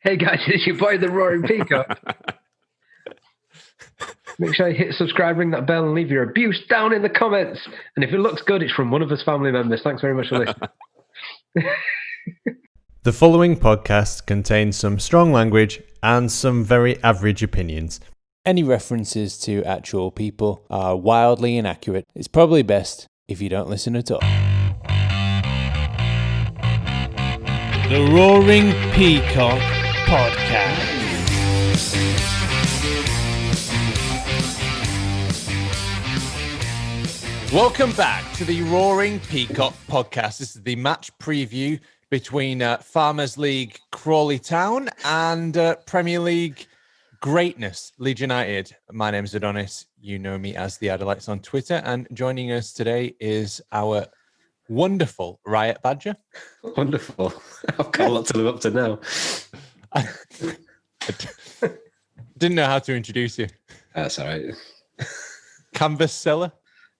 Hey guys, it's your boy, the Roaring Peacock. Make sure you hit subscribe, ring that bell, and leave your abuse down in the comments. And if it looks good, it's from one of us family members. Thanks very much for listening. The following podcast contains some strong language and some very average opinions. Any references to actual people are wildly inaccurate. It's probably best if you don't listen at all. The Roaring Peacock Podcast. Welcome back to the Roaring Peacock Podcast. This is the match preview between Farmers League Crawley Town and Premier League greatness, Leeds United. My name is Adonis. You know me as the Adelites on Twitter. And joining us today is our wonderful Riot Badger. Wonderful. I've got a lot to live up to now. I didn't know how to introduce you. That's all right. Canvas seller.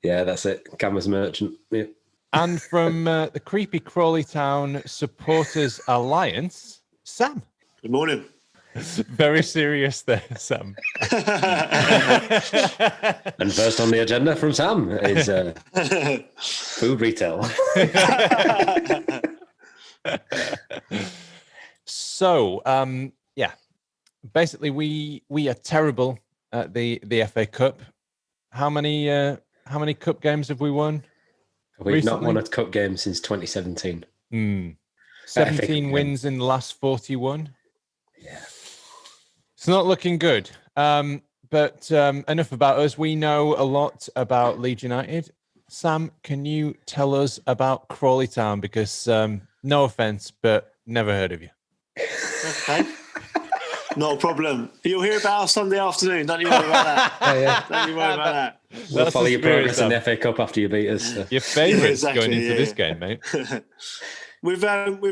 Yeah, that's it. Canvas merchant. Yeah. And from the Creepy Crawley Town Supporters Alliance, Sam. Good morning. Very serious there, Sam. And first on the agenda from Sam is food retail. So, basically we are terrible at the FA Cup. How many cup games have we won? We've recently? not won a cup game since 2017. 17 wins in the last 41. Yeah. It's not looking good. But enough about us. We know a lot about Leeds United. Sam, can you tell us about Crawley Town? Because no offence, but never heard of you. Okay. Not a problem. You'll hear about us Sunday afternoon. Don't you worry about that. Yeah. Don't you worry about that. We'll follow your progress in Sam. the FA Cup after you beat us. So. Your favourites Yeah, exactly, going into yeah. this game, mate. We've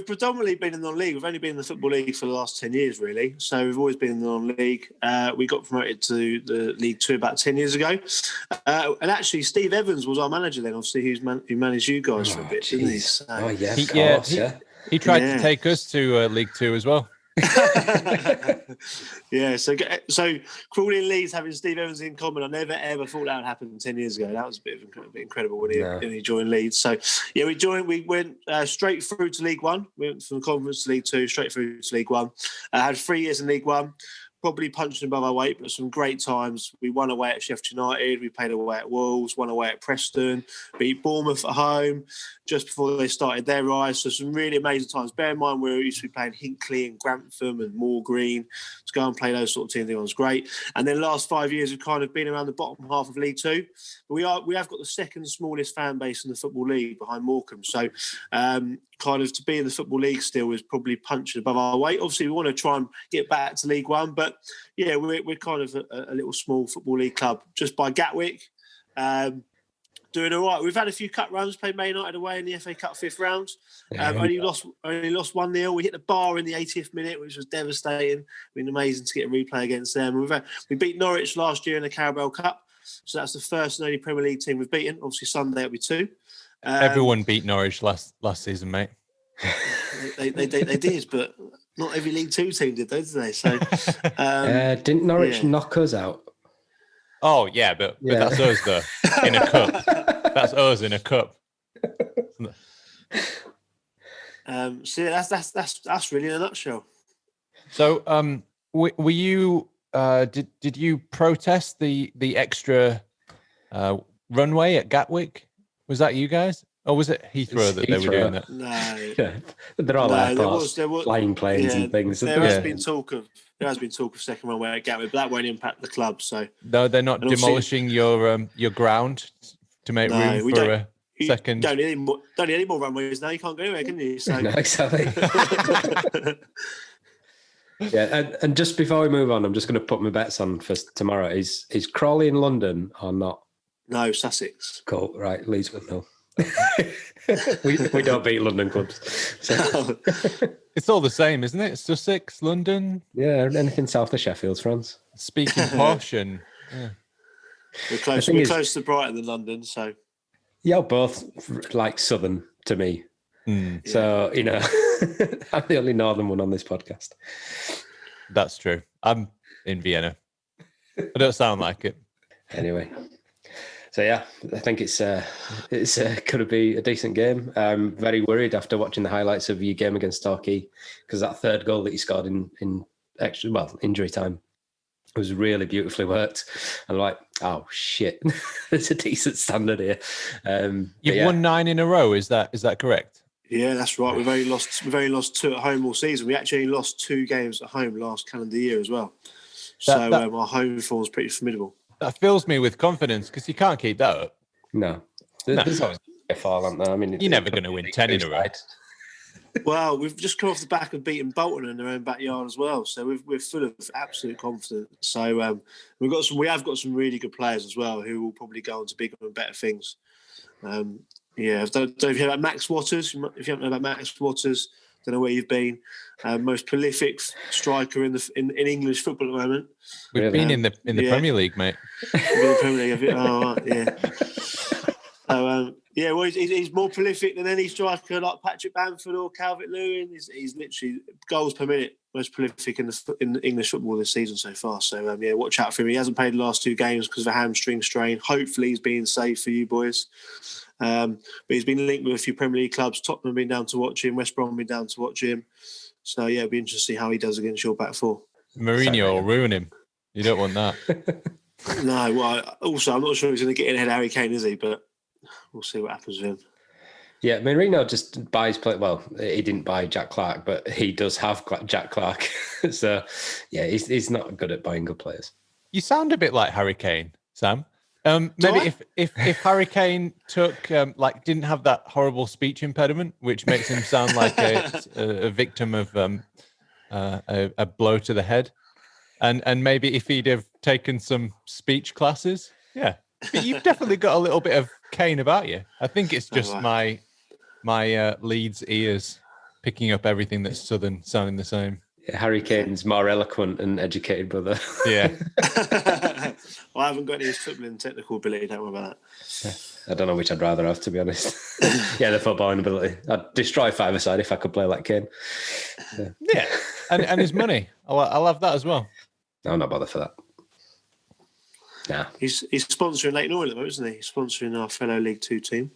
predominantly been in the non-league. We've only been in the Football League for the last 10 years, really. So we've always been in the non-league. We got promoted to the League Two about 10 years ago. And actually, Steve Evans was our manager then, obviously, who managed you guys for a bit, didn't he? So, Oh, yeah, of course, yeah. He tried to take us to League Two as well. Yeah, so Crawley and Leeds having Steve Evans in common, I never ever thought that would happen 10 years ago. That was a bit incredible when he joined Leeds. So yeah, we went straight through to League One. We went from the Conference to League Two, straight through to League One. Had 3 years in League One. Probably punched above our weight, but some great times. We won away at Sheffield United, we played away at Wolves, won away at Preston, beat Bournemouth at home just before they started their rise. So some really amazing times. Bear in mind, we used to be playing Hinckley and Grantham and Moor Green. To go and play those sort of teams, it was great. And then the last 5 years, we've kind of been around the bottom half of League Two. But we have got the second smallest fan base in the Football League behind Morecambe. So kind of to be in the Football League still is probably punching above our weight. Obviously, we want to try and get back to League One, but yeah, we're kind of a little small Football League club just by Gatwick. Doing all right. We've had a few cup runs, played Man United away in the FA Cup 5th round. Only lost 1-0. We hit the bar in the 80th minute, which was devastating. It's been amazing to get a replay against them. We beat Norwich last year in the Carabao Cup, so that's the first and only Premier League team we've beaten. Obviously, Sunday it'll be 2. Everyone beat Norwich last season, mate. They did, but not every League Two team did, though, did they? So didn't Norwich knock us out? Oh yeah, but that's us though in a cup. That's us in a cup. So yeah, that's really in a nutshell. So were you? Did you protest the extra runway at Gatwick? Was that you guys? Or was it Heathrow that they were doing that? No. Yeah. They're all airports, there was flying planes and things. There has been talk of second runway at Gatwick, but that won't impact the club. So no, they're not demolishing your ground to make room for a second. Don't need any more runways now. You can't go anywhere, can you? So. No, exactly. Yeah, and just before we move on, I'm just going to put my bets on for tomorrow. Is Crawley in London or not? No, Sussex. Cool. Right, Leeds will know. we don't beat London clubs. So. It's all the same, isn't it? Sussex, London. Yeah, anything south of Sheffield's France. Speaking posh and we're close to Brighton than London, so yeah, both like southern to me. So, I'm the only northern one on this podcast. That's true. I'm in Vienna. I don't sound like it. Anyway. So, yeah, I think it's going to be a decent game. I'm very worried after watching the highlights of your game against Torquay, because that third goal that you scored in injury time was really beautifully worked. I'm like, oh, shit, there's a decent standard here. You've won 9 in a row, is that correct? Yeah, that's right. We've only lost 2 at home all season. We actually only lost 2 games at home last calendar year as well. So our home form is pretty formidable. That fills me with confidence, because you can't keep that up. No. There's always a fall, aren't there? I mean, you're never going to win 10 in a row. Well, we've just come off the back of beating Bolton in their own backyard as well, so we're full of absolute confidence. So we have got some really good players as well who will probably go on to bigger and better things. Don't know if you know about Max Waters. If you don't know about Max Waters, don't know where you've been. Most prolific striker in English football at the moment. We've been in the Premier League, mate. We've been in the Premier League. Oh, yeah. Well, he's more prolific than any striker like Patrick Bamford or Calvert-Lewin. He's literally goals per minute, most prolific in English football this season so far. So watch out for him. He hasn't played the last 2 games because of a hamstring strain. Hopefully, he's being safe for you boys. But he's been linked with a few Premier League clubs. Tottenham have been down to watch him. West Brom have been down to watch him. So it'll be interesting to see how he does against your back four. Mourinho will ruin him. You don't want that. No. Well, also I'm not sure he's going to get in ahead of Harry Kane, is he? But we'll see what happens with him. Yeah, Mourinho just buys play. Well, he didn't buy Jack Clark, but he does have Jack Clark. So yeah, he's not good at buying good players. You sound a bit like Harry Kane, Sam. Maybe if Harry Kane took didn't have that horrible speech impediment, which makes him sound like a victim of a blow to the head, and maybe if he'd have taken some speech classes, yeah. But you've definitely got a little bit of Kane about you. I think it's just my Leeds ears picking up everything that's southern sounding the same. Yeah, Harry Kane's more eloquent and educated brother. Yeah. Well, I haven't got any footballing technical ability, don't worry about that. Yeah. I don't know which I'd rather have, to be honest. Yeah, the footballing ability. I'd destroy 5-a-side if I could play like Kane. Yeah. And his money. I'll have that as well. No, I'm not bothered for that. Nah. He's sponsoring Leighton Orient at the moment, isn't he? He's sponsoring our fellow League 2 team.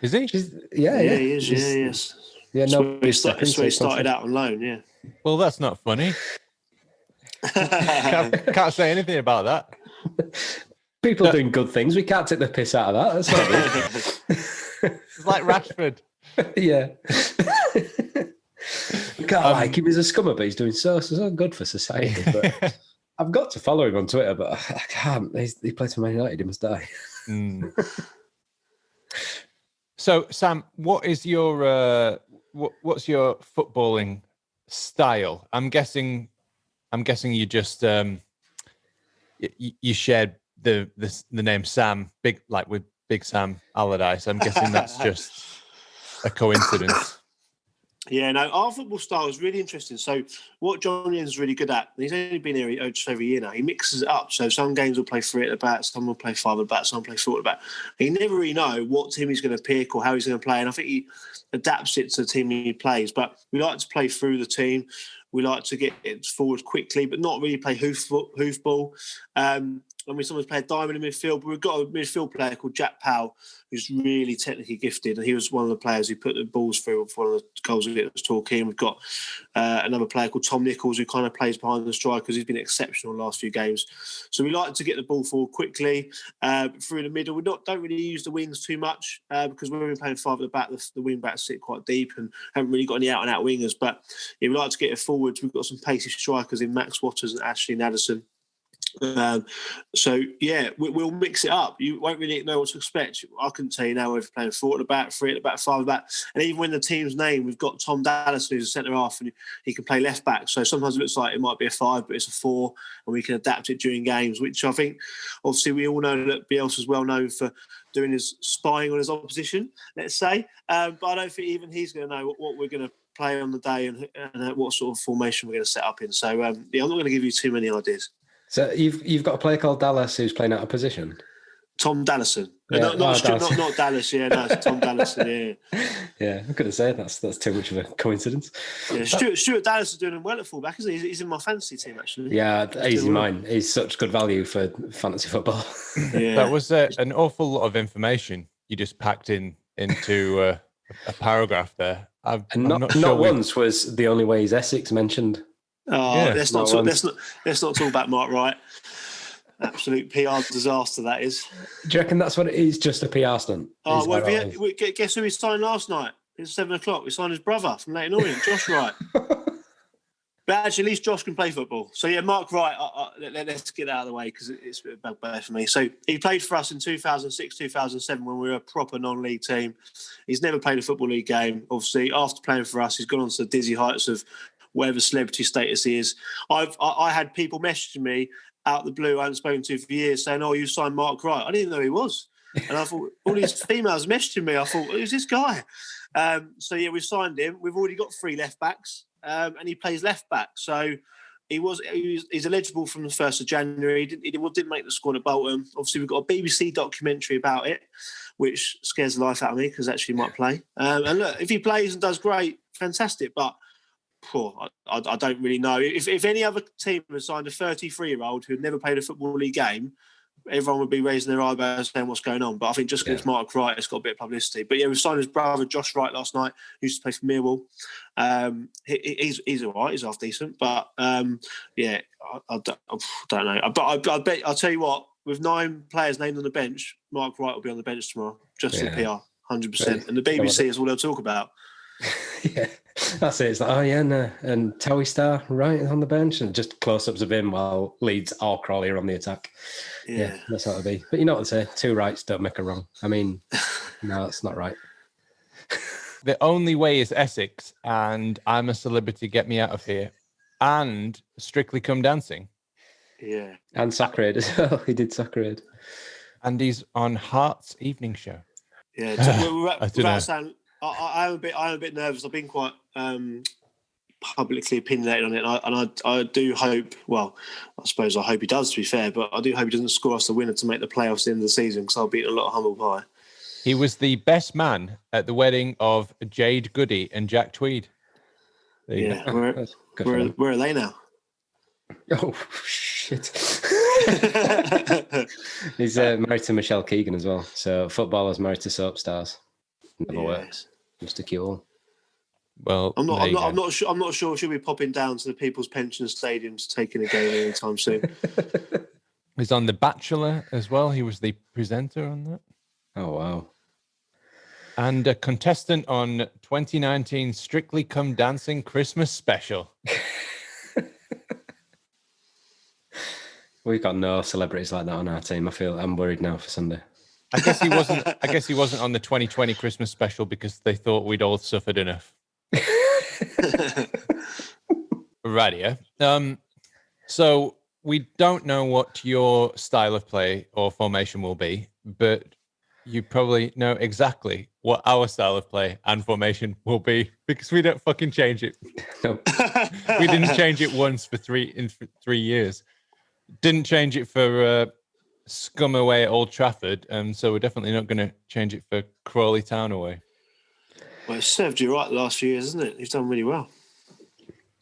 Is he? Yeah, he is. Yes. Yeah, no. He started out on loan. Yeah. Well, that's not funny. can't say anything about that. People doing good things. We can't take the piss out of that. That's not good. It's like Rashford. Yeah. We can't like him. He's a scummer, but he's doing so good for society. But I've got to follow him on Twitter, but I can't. He plays for Man United. He must die. So, Sam, what is your what's your footballing style? I'm guessing you just you shared the name Sam, with Big Sam Allardyce. I'm guessing that's just a coincidence. Yeah, no, our football style is really interesting. So what John Ian's really good at, and he's only been here just over a year now, he mixes it up. So some games will play 3 at the back, some will play 5 at the back, some will play 4 at the back. And you never really know what team he's going to pick or how he's going to play. And I think he adapts it to the team he plays. But we like to play through the team. We like to get it forward quickly, but not really play hoof ball. And we sometimes play a diamond in midfield, but we've got a midfield player called Jack Powell, who's really technically gifted, and he was one of the players who put the balls through for one of the goals we get was Torquay. And we've got another player called Tom Nichols, who kind of plays behind the strikers. He's been exceptional the last few games. So we like to get the ball forward quickly through the middle. We don't really use the wings too much because when we're playing 5 at the back, the wing backs sit quite deep and haven't really got any out-and-out wingers. But yeah, we like to get it forward. We've got some pacey strikers in Max Waters and Ashley and Addison. So yeah, we'll mix it up. You won't really know what to expect. I couldn't tell you now whether we're playing 4 at the back, 3 at the back, 5 at the back, and even when the team's name, we've got Tom Dallas, who's a centre half, and he can play left back. So sometimes it looks like it might be a 5, but it's a 4, and we can adapt it during games. Which I think, obviously, we all know that Bielsa's well known for doing his spying on his opposition. Let's say, but I don't think even he's going to know what we're going to play on the day and what sort of formation we're going to set up in. So yeah, I'm not going to give you too many ideas. So you've got a player called Dallas who's playing out of position? Tom Dallison. Not Dallas. Yeah, no, it's Tom Dallas. Yeah. Yeah, I'm going to say that's too much of a coincidence. Yeah, Stuart Dallas is doing well at fullback, isn't he? He's in my fantasy team actually. Yeah, he's in mine. He's such good value for fantasy football. Yeah. That was an awful lot of information you just packed into a paragraph there. Not once was the only way he's Essex mentioned. Oh, yeah, let's not talk about Mark Wright. Absolute PR disaster that is. Do you reckon that's what it is? Just a PR stunt? Oh, well, guess who we signed last night? It's 7:00. We signed his brother from Leighton Orient, Josh Wright. But actually, at least Josh can play football. So yeah, Mark Wright. Let's get that out of the way because it's a bit of a bugbear for me. So he played for us in 2006, 2007 when we were a proper non-league team. He's never played a football league game. Obviously, after playing for us, he's gone on to the dizzy heights of whatever celebrity status he is. I had people messaging me out of the blue I hadn't spoken to for years saying, "Oh, you signed Mark Wright." I didn't know who he was. And I thought, all these females messaging me. I thought, who's this guy? So yeah, we've signed him. We've already got 3 left backs, and he plays left back. So he's eligible from the 1st of January. He didn't make the squad at Bolton. Obviously, we've got a BBC documentary about it, which scares the life out of me because actually he might play. And look, if he plays and does great, fantastic. But I don't really know. If any other team had signed a 33-year-old who had never played a Football League game, everyone would be raising their eyebrows saying what's going on. But I think just because it's Mark Wright, it's got a bit of publicity. But yeah, we signed his brother, Josh Wright, last night, who used to play for Millwall. He's all right. He's half decent. But yeah, I don't know. But I bet, I'll tell you what, with 9 players named on the bench, Mark Wright will be on the bench tomorrow, just for PR, 100%. And the BBC is all they'll talk about. Yeah, that's it. It's like, oh yeah, and Towie Star right on the bench, and just close-ups of him while Leeds or Crawley are on the attack. Yeah, that's how it'll be. But you know what they say, 2 rights don't make a wrong. I mean, no, it's not right. The only way is Essex, and I'm a celebrity, get me out of here, and Strictly Come Dancing. Yeah, and Sacred as well. He did Sacred, and he's on Heart's evening show. Yeah, without saying, I'm a bit nervous. I've been quite publicly opinionated on it, and I do hope. Well, I suppose I hope he does. To be fair, but I do hope he doesn't score us the winner to make the playoffs at the end of the season because I'll beat a lot of humble pie. He was the best man at the wedding of Jade Goody and Jack Tweed. Yeah, where are they now? Oh shit! He's married to Michelle Keegan as well. So footballers married to soap stars. Never works. Mr. Kewell. Well, I'm not sure she'll be popping down to the People's Pension Stadium to take in a game anytime soon. He's on The Bachelor as well. He was the presenter on that. Oh wow! And a contestant on 2019 Strictly Come Dancing Christmas Special. We've got no celebrities like that on our team. I'm worried now for Sunday. I guess he wasn't on the 2020 Christmas Special because they thought we'd all suffered enough. Right, yeah. So we don't know what your style of play or formation will be, but you probably know exactly what our style of play and formation will be because we don't fucking change it. Nope. We didn't change it once for 3 years. Didn't change it for Scum away at Old Trafford, so we're definitely not going to change it for Crawley Town away. Well, it's served you right the last few years, isn't it? You've done really well.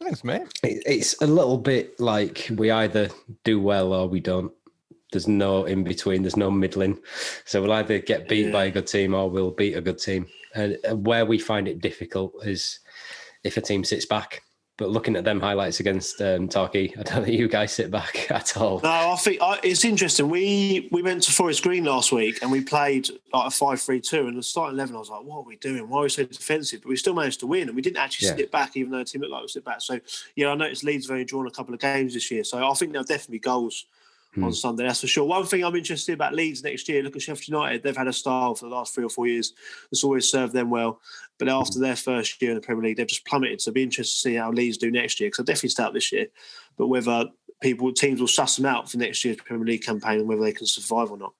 Thanks, mate. It's a little bit like we either do well or we don't. There's no in between. There's no middling. So we'll either get beat by a good team or we'll beat a good team. And where we find it difficult is if a team sits back. But looking at them highlights against Torquay, I don't think you guys sit back at all. No, I think it's interesting. We went to Forest Green last week and we played like a 5-3-2. And the starting 11, I was like, what are we doing? Why are we so defensive? But we still managed to win. And we didn't actually sit back, even though the team looked like we sit back. So, yeah, I noticed Leeds have only drawn a couple of games this year. So I think there'll definitely be goals on Sunday, that's for sure. One thing I'm interested about Leeds next year, look at Sheffield United. They've had a style for the last 3 or 4 years that's always served them well. But after their first year in the Premier League, they've just plummeted. So it'll be interesting to see how Leeds do next year, because they'll definitely start this year. But whether teams will suss them out for next year's Premier League campaign and whether they can survive or not.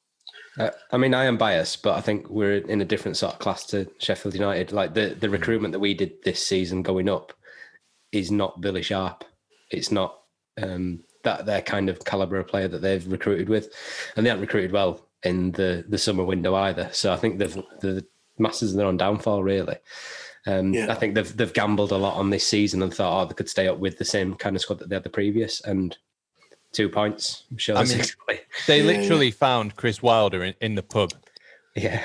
I mean, I am biased, but I think we're in a different sort of class to Sheffield United. Like the recruitment that we did this season going up is not Billy Sharp. It's not that their kind of calibre of player that they've recruited with. And they haven't recruited well in the summer window either. So I think the Masters are their own downfall, really. I think they've gambled a lot on this season and thought, they could stay up with the same kind of squad that they had the previous, and 2 points. I'm sure they literally found Chris Wilder in the pub. Yeah.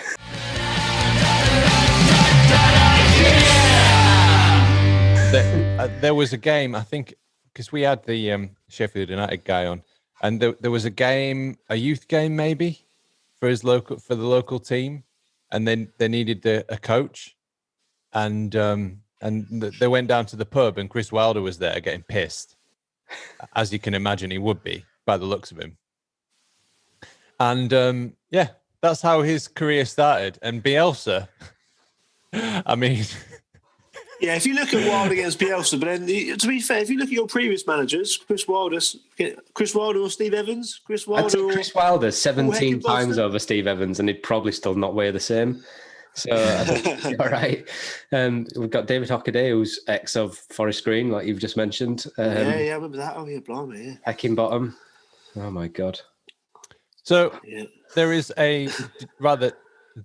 There was a game, I think, because we had the Sheffield United guy on, and there was a youth game maybe for the local team, and then they needed a coach, and they went down to the pub, and Chris Wilder was there getting pissed, as you can imagine he would be by the looks of him. And that's how his career started. And Bielsa, I mean. Yeah, if you look at Wilder against Bielsa, but then to be fair, if you look at your previous managers, Chris Wilder or Steve Evans, Chris Wilder 17 times over Steve Evans, and he'd probably still not weigh the same. So I think all right. We've got David Hockaday, who's ex of Forest Green, like you've just mentioned. I remember that. Oh yeah, blimey, yeah. Heckingbottom. Oh my God. So there is a rather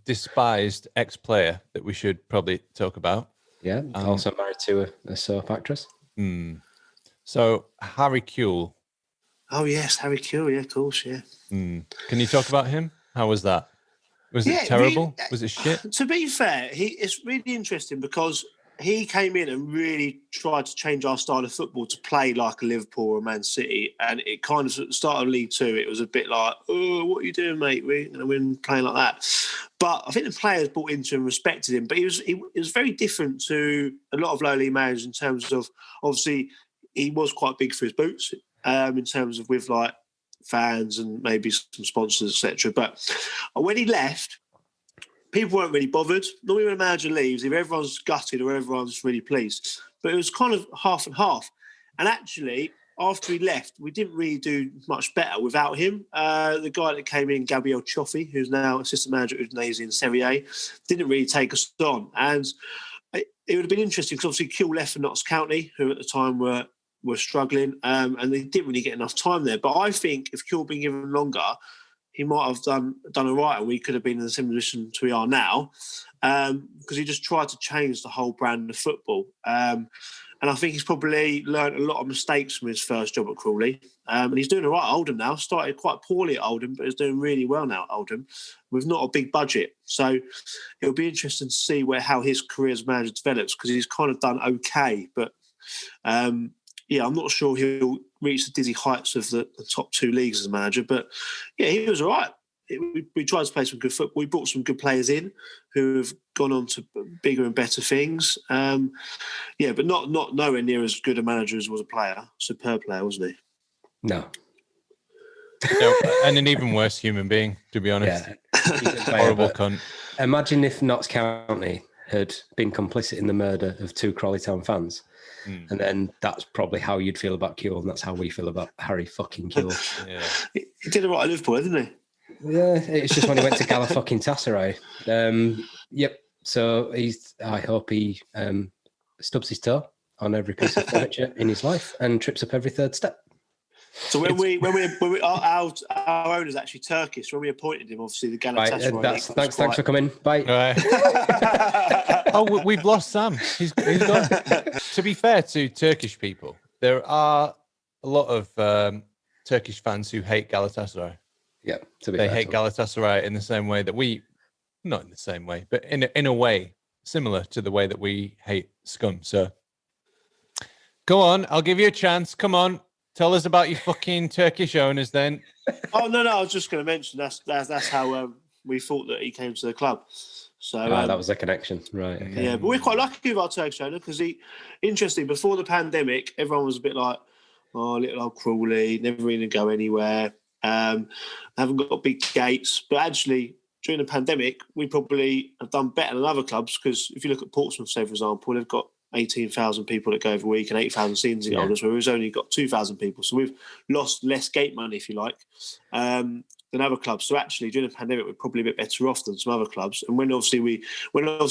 despised ex-player that we should probably talk about. Yeah, also married to a soap actress. So Harry Kewell. Oh yes, Harry Kewell. Yeah, of course. Yeah. Can you talk about him? How was that? Was it terrible? Was it shit? To be fair, it's really interesting because he came in and really tried to change our style of football to play like a Liverpool or a Man City, and it kind of started League Two. It was a bit like, "Oh, what are you doing, mate? We're playing like that." But I think the players bought into him and respected him. But he was very different to a lot of low league managers in terms of, obviously, he was quite big for his boots in terms of with like fans and maybe some sponsors, etc. But when he left, people weren't really bothered. Normally when a manager leaves, either everyone's gutted or everyone's really pleased. But it was kind of half and half. And actually, after he left, we didn't really do much better without him. The guy that came in, Gabriele Cioffi, who's now assistant manager at Udinese in Serie A, didn't really take us on. And it would have been interesting because obviously Kewell left for Notts County, who at the time were struggling, and they didn't really get enough time there. But I think if Kewell had been given longer, he might have done all right, and we could have been in the same position to we are now, because he just tried to change the whole brand of football. And I think he's probably learned a lot of mistakes from his first job at Crawley. And he's doing all right at Oldham now. Started quite poorly at Oldham, but is doing really well now at Oldham with not a big budget. So it'll be interesting to see how his career as manager develops, because he's kind of done okay. But I'm not sure he'll reach the dizzy heights of the top two leagues as a manager. But yeah, he was all right. We tried to play some good football. We brought some good players in who have gone on to bigger and better things. But not nowhere near as good a manager as was a player. Superb player, wasn't he? No. And an even worse human being, to be honest. Yeah. Horrible cunt. Imagine if Notts County had been complicit in the murder of 2 Crawley Town fans. And then that's probably how you'd feel about Kewell, and that's how we feel about Harry fucking Kewell. Yeah. He did it right at Liverpool, didn't he? Yeah, it's just when he went to Galatasaray. Yep. So I hope he stubs his toe on every piece of furniture in his life and trips up every third step. So when our owner's actually Turkish. When we appointed him, obviously the Galatasaray. Thanks for coming. Bye. Right. We've lost Sam. He's gone. To be fair to Turkish people, there are a lot of Turkish fans who hate Galatasaray. Yeah, they hate Galatasaray in the same way that not in the same way, but in a way similar to the way that we hate scum. So go on, I'll give you a chance. Come on, tell us about your fucking Turkish owners then. Oh no, I was just going to mention that's how we thought that he came to the club. So that was a connection, right? Okay. Yeah, but we're quite lucky with our Turkish owner because interesting. Before the pandemic, everyone was a bit like, "Oh, little old Crawley, never really go anywhere." Haven't got big gates, but actually during the pandemic we probably have done better than other clubs, because if you look at Portsmouth, say for example, they've got 18,000 people that go every week and 8,000 season holders, where we've only got 2,000 people, so we've lost less gate money, if you like, than other clubs. So actually during the pandemic we're probably a bit better off than some other clubs. And when obviously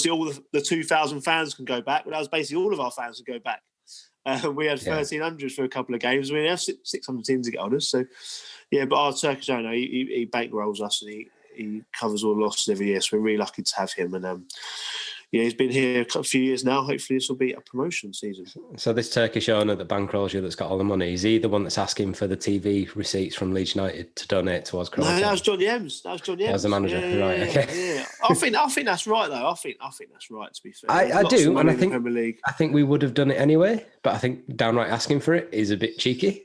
all the 2,000 fans can go back, well, that was basically all of our fans can go back. We had 1,300 for a couple of games. We have 600 season holders. So, yeah, but our Turkish owner, he bankrolls us, and he covers all the losses every year, so we're really lucky to have him. And he's been here a few years now. Hopefully this will be a promotion season. So this Turkish owner that bankrolls you, that's got all the money, is he the one that's asking for the TV receipts from Leeds United to donate towards Crawley Town? No, that was John Yems. That was the manager, right? Okay. Yeah. I think that's right though. I think that's right. To be fair, I do, and I think we would have done it anyway. But I think downright asking for it is a bit cheeky,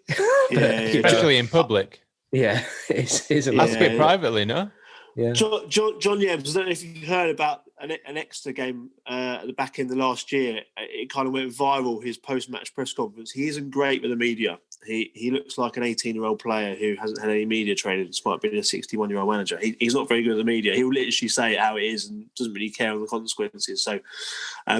especially in public. Yeah, it's a Ask it privately, no? Yeah. John Yems, I don't know if you heard about an Exeter game at the back end of last year. It kind of went viral, his post-match press conference. He isn't great with the media. He looks like an 18-year-old player who hasn't had any media training despite being a 61-year-old manager. He's not very good at the media. He'll literally say it how it is and doesn't really care on the consequences. So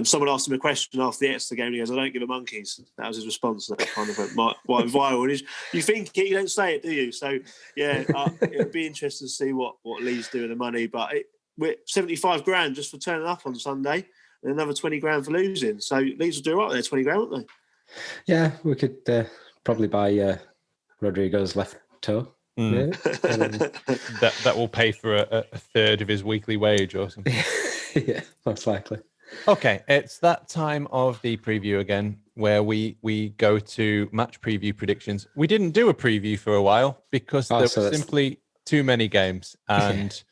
someone asked him a question after the Exeter game and he goes, "I don't give a monkeys." That was his response. That kind of went viral. And you think it, you don't say it, do you? So, yeah, it'll be interesting to see what Leeds do with the money. But we're 75 grand just for turning up on Sunday and another 20 grand for losing. So Leeds will do right there, 20 grand, won't they? Yeah, we could probably buy Rodrigo's left toe. Yeah. that will pay for a third of his weekly wage or something. Yeah, most likely. Okay, it's that time of the preview again where we go to match preview predictions. We didn't do a preview for a while because there were simply too many games and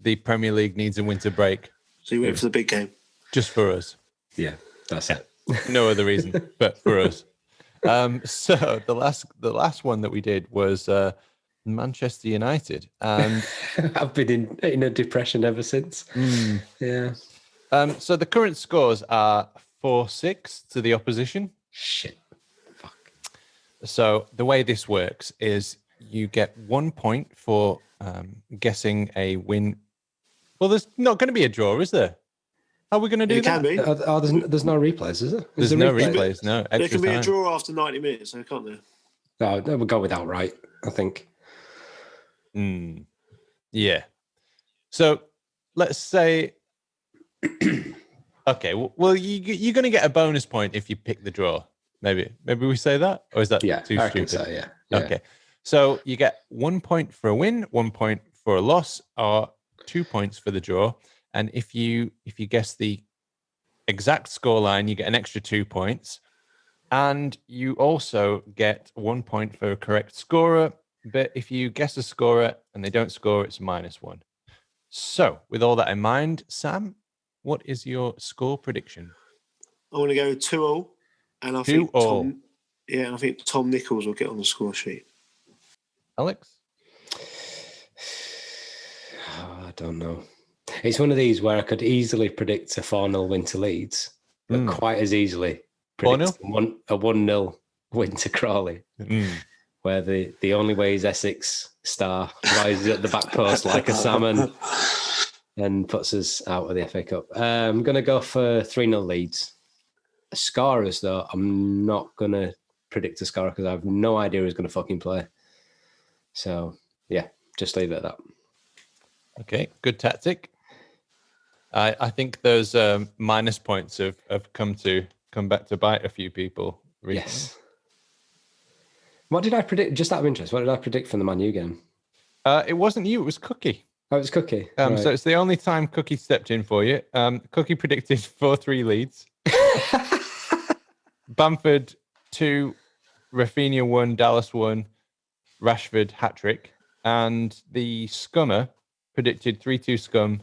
the Premier League needs a winter break. So you went for the big game? Just for us. Yeah, that's it. No other reason, but for us. So the last one that we did was Manchester United, and I've been in a depression ever since. Yeah. So the current scores are 4-6 to the opposition. Shit. Fuck. So the way this works is you get 1 point for guessing a win. Well, there's not going to be a draw, is there? How are we going to do that? It can be. There's no replays, is there? There's no replays, no. There can be a draw after 90 minutes, can't there? No, we'll go with outright, I think. Yeah. So let's say... Okay, well, you're going to get a bonus point if you pick the draw. Maybe we say that? Or is that too stupid? So, yeah. Okay. So you get 1 point for a win, 1 point for a loss, or 2 points for the draw. And if you guess the exact scoreline, you get an extra 2 points. And you also get 1 point for a correct scorer. But if you guess a scorer and they don't score, it's -1. So with all that in mind, Sam, what is your score prediction? I want to go 2-2. And I think I think Tom Nichols will get on the score sheet. Alex? I don't know. It's one of these where I could easily predict a 4-0 win to Leeds, but quite as easily predict a 1-0 win to Crawley, where the only way is Essex star rises at the back post like a salmon and puts us out of the FA Cup. I'm going to go for 3-0 Leeds. Scorers, though, I'm not going to predict a scorer because I have no idea who's going to fucking play. So, yeah, just leave it at that. Okay, good tactic. I think those minus points have come back to bite a few people recently. Yes. What did I predict? Just out of interest, what did I predict from the Man U game? It wasn't you, it was Cookie. Oh, it was Cookie. Right. So it's the only time Cookie stepped in for you. Cookie predicted 4-3 Leeds. Bamford 2, Rafinha 1, Dallas 1, Rashford hat-trick. And the Scummer predicted 3-2 Scum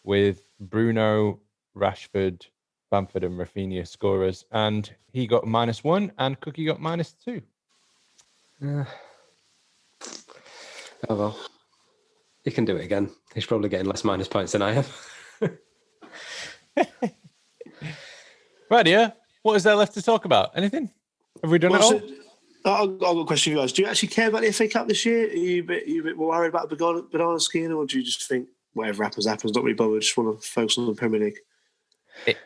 with Bruno, Rashford, Bamford and Rafinha scorers. And he got -1 and Cookie got -2. Oh, well. He can do it again. He's probably getting less minus points than I am. Right, yeah. What is there left to talk about? Anything? Have we done it all? I've got a question for you guys. Do you actually care about the FA Cup this year? Are you a bit more worried about the banana skin, or do you just think whatever happens, not really bothered, just want to focus on the Premier League?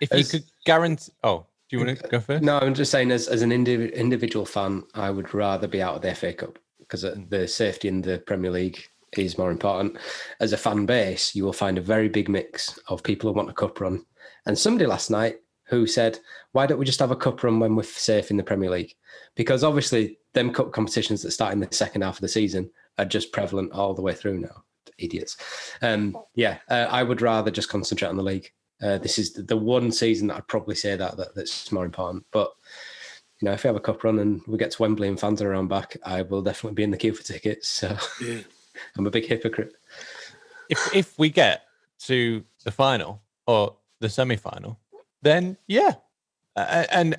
If you could guarantee... Oh, do you want to go first? No, I'm just saying as an individual fan, I would rather be out of the FA Cup because the safety in the Premier League is more important. As a fan base, you will find a very big mix of people who want a cup run. And somebody last night who said, why don't we just have a cup run when we're safe in the Premier League? Because obviously them cup competitions that start in the second half of the season are just prevalent all the way through now. idiots. I would rather just concentrate on the league. This is the one season that I'd probably say that's more important. But if we have a cup run and we get to Wembley and fans are around back, I will definitely be in the queue for tickets. So I'm a big hypocrite. If we get to the final or the semi-final, then and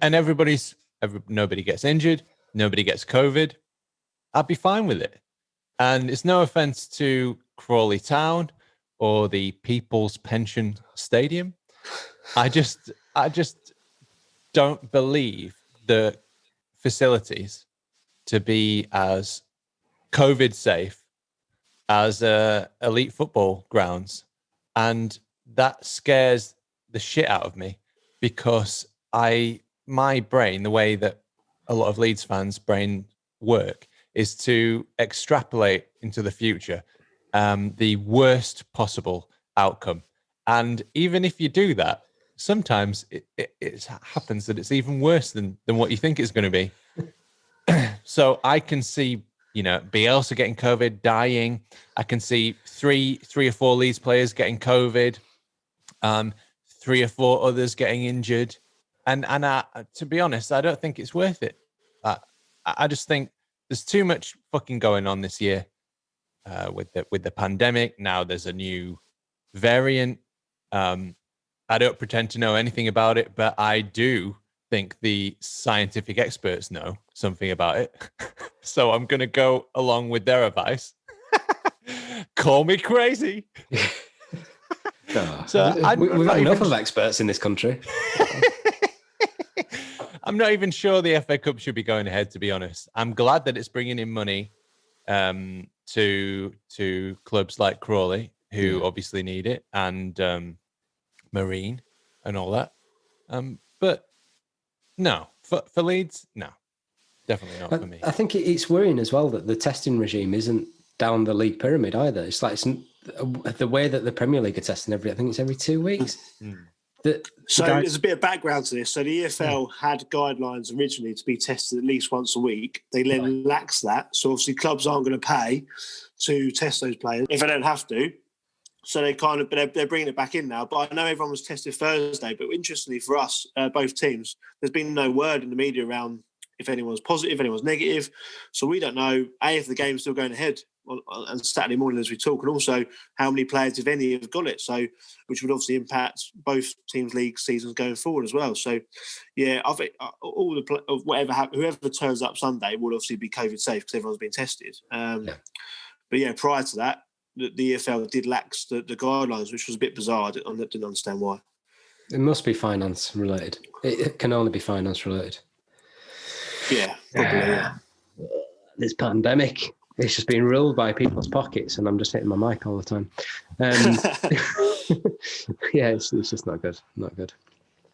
nobody gets injured, nobody gets COVID, I'd be fine with it. And it's no offense to Crawley Town or the People's Pension Stadium. I just don't believe the facilities to be as COVID safe as elite football grounds. And that scares the shit out of me, because my brain, the way that a lot of Leeds fans' brain work, is to extrapolate into the future the worst possible outcome. And even if you do that, sometimes it happens that it's even worse than what you think it's going to be. So I can see, Bielsa getting COVID, dying. I can see three or four Leeds players getting COVID, 3 or 4 others getting injured. And to be honest, I don't think it's worth it. I just think there's too much fucking going on this year with the pandemic. Now there's a new variant. I don't pretend to know anything about it, but I do think the scientific experts know something about it. So I'm going to go along with their advice. Call me crazy. So we've got enough of experts in this country. I'm not even sure the FA Cup should be going ahead, to be honest. I'm glad that it's bringing in money to clubs like Crawley, who obviously need it, and Marine and all that. But no, for Leeds, no, definitely not for me. I think it's worrying as well that the testing regime isn't down the league pyramid either. It's like the way that the Premier League are testing I think it's every 2 weeks. There's a bit of background to this. So the EFL had guidelines originally to be tested at least once a week. They then laxed that. So obviously clubs aren't going to pay to test those players if they don't have to. So they're bringing it back in now. But I know everyone was tested Thursday. But interestingly for us, both teams, there's been no word in the media around if anyone's positive, if anyone's negative. So we don't know, if the game's still going ahead on Saturday morning as we talk, and also how many players, if any, have got it. So, which would obviously impact both teams' league seasons going forward as well. So, I think whoever turns up Sunday will obviously be COVID safe because everyone's been tested. But prior to that, the EFL did lax the guidelines, which was a bit bizarre. I didn't understand why. It must be finance related. It can only be finance related. Yeah, probably. Yeah. This pandemic, it's just being ruled by people's pockets, and I'm just hitting my mic all the time. It's just not good. Not good.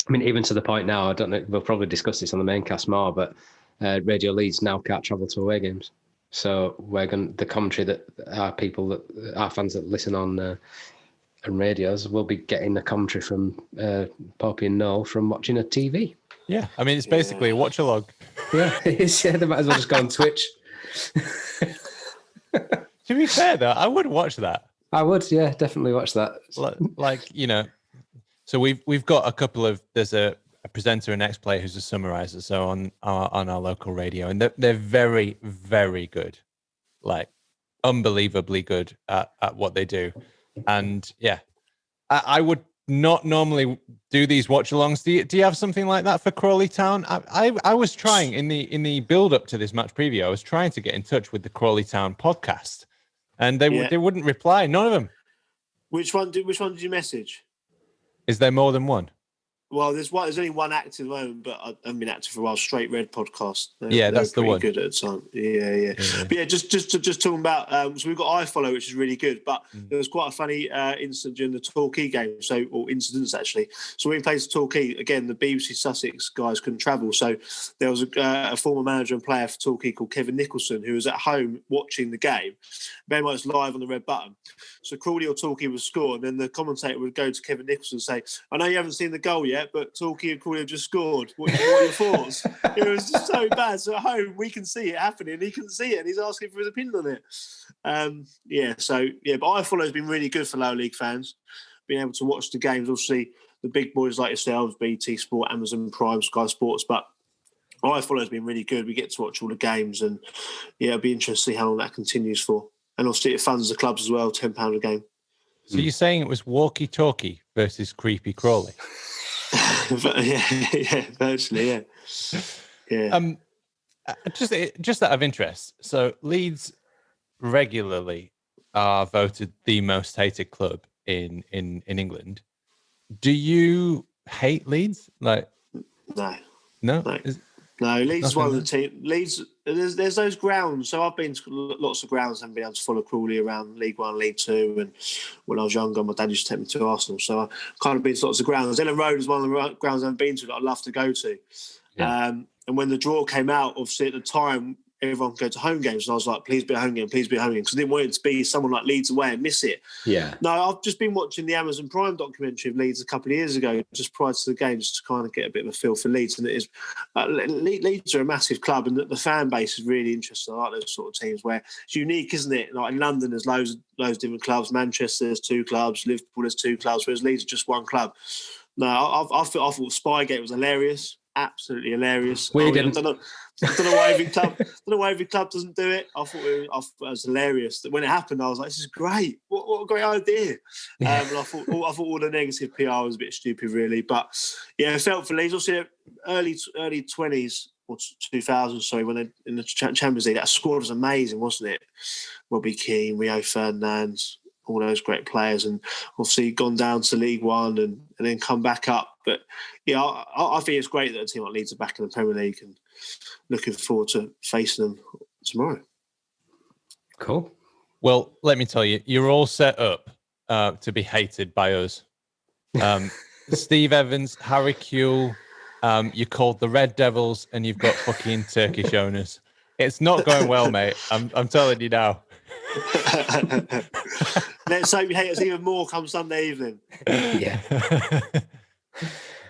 I mean, even to the point now, I don't know, we'll probably discuss this on the main cast more, but Radio Leeds now can't travel to away games. So the commentary that our fans that listen on radios will be getting the commentary from Poppy and Noel from watching a TV. Yeah, I mean, it's basically a watch-along. Yeah, it is. Yeah, they might as well just go on Twitch. To be fair, though, I would watch that. I would, yeah, definitely watch that. So we've got a couple of, there's a presenter and ex-player who's a summariser, so on our local radio, and they're very, very good, like unbelievably good at what they do. And I would not normally do these watch-alongs. Do you have something like that for Crawley Town? I was trying in the build-up to this match preview. I was trying to get in touch with the Crawley Town podcast, and they wouldn't reply. None of them. Which one did you message? Is there more than one? Well, there's only one active at the moment, but I've been active for a while. Straight Red podcast. That's the one. Good at the time. Yeah. But just talking about. So we've got iFollow, which is really good. But there was quite a funny incident during the Torquay game. Or incidents actually. So when we played Torquay again, the BBC Sussex guys couldn't travel. So there was a former manager and player for Torquay called Kevin Nicholson who was at home watching the game. Very much live on the red button. So Crawley or Torquay would score, and then the commentator would go to Kevin Nicholson and say, "I know you haven't seen the goal yet, yet, but Torquay and Crawley have just scored. What are your thoughts? It was just so bad. So at home, we can see it happening. He couldn't see it, and he's asking for his opinion on it. But iFollow has been really good for lower league fans, being able to watch the games. Obviously, the big boys like yourselves, BT Sport, Amazon Prime, Sky Sports, but iFollow has been really good. We get to watch all the games, and it'll be interesting to see how long that continues for. And obviously, it funds the clubs as well, £10 a game. So you're saying it was Walky Torquay versus Creepy Crawley? yeah, virtually, yeah. Just out of interest, so Leeds regularly are voted the most hated club in England. Do you hate Leeds? No. No, Leeds is one of the teams. Leeds, there's those grounds. So I've been to lots of grounds and been able to follow Crawley around League One, League Two. And when I was younger, my dad used to take me to Arsenal. So I've kind of been to lots of grounds. Ellen Road is one of the grounds I've been to that I'd love to go to. Yeah. And when the draw came out, obviously at the time, everyone could go to home games. And I was like, please be a home game, please be a home game. Because I didn't want it to be someone like Leeds away and miss it. Yeah. No, I've just been watching the Amazon Prime documentary of Leeds a couple of years ago, just prior to the game, just to kind of get a bit of a feel for Leeds. And it is Leeds are a massive club, and the fan base is really interesting. I like those sort of teams where it's unique, isn't it? Like in London, there's loads of different clubs. Manchester, there's 2 clubs. Liverpool, there's 2 clubs. Whereas Leeds is just one club. No, I thought Spygate was hilarious. Absolutely hilarious. We didn't. I don't know why every club doesn't do it. I thought it was hilarious. When it happened, I was like, "This is great! What a great idea!" And I thought all the negative PR was a bit stupid, really. But yeah, it felt for Leeds. Also, early 20s or 2000s. Sorry, when they in the Champions League, that squad was amazing, wasn't it? Robbie Keane, Rio Ferdinand, all those great players, and obviously gone down to League One and then come back up. But yeah, I think it's great that a team like Leeds are back in the Premier League, and looking forward to facing them tomorrow. Cool. Well, let me tell you, you're all set up to be hated by us. Steve Evans, Harry Kewell, you're called the Red Devils, and you've got fucking Turkish Owners. It's not going well, mate. I'm telling you now. Let's hope you hate us even more come Sunday evening. Yeah.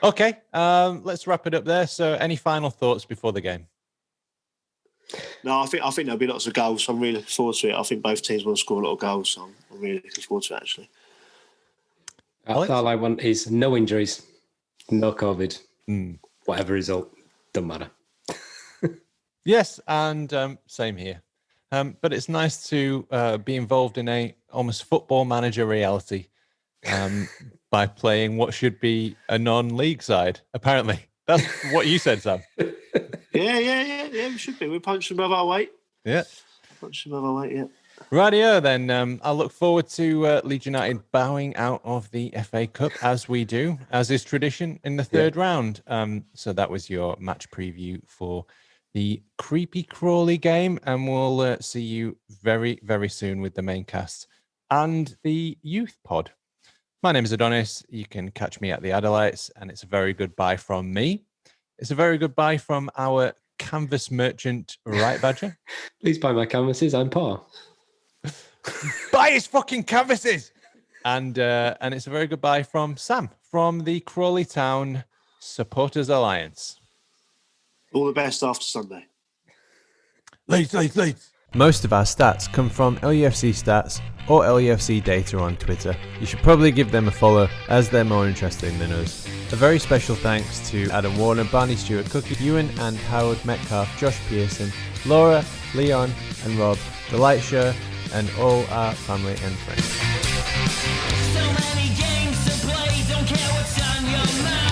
Okay, let's wrap it up there. So, any final thoughts before the game? No, I think there'll be lots of goals. I'm really looking forward to it. I think both teams want to score a lot of goals, so I'm really looking forward to it, actually. All I want is no injuries, no COVID, whatever result, doesn't matter. Yes, and same here. But it's nice to be involved in a almost Football Manager reality by playing what should be a non-league side. Apparently, that's what you said, Sam. Yeah. We should be. We're punching above our weight. Yeah, punching above our weight. Yeah. Rightio, then. I look forward to Leeds United bowing out of the FA Cup as we do, as is tradition in the third round. So that was your match preview for the Creepy Crawley game, and we'll see you very, very soon with the main cast and the youth pod. My name is Adonis. You can catch me at the Adelites, and it's a very good bye from me. It's a very good bye from our canvas merchant, Right Badger. Please buy my canvases. I'm Paul. Buy his fucking canvases. And it's a very good bye from Sam from the Crawley Town Supporters Alliance. All the best after Sunday. Leeds. Most of our stats come from LUFC Stats or LUFC Data on Twitter. You should probably give them a follow, as they're more interesting than us. A very special thanks to Adam Warner, Barney Stuart, Cookie, Ewan and Howard Metcalf, Josh Pearson, Laura, Leon and Rob, The Light Show, and all our family and friends. So many games to play, don't care what's on your mind.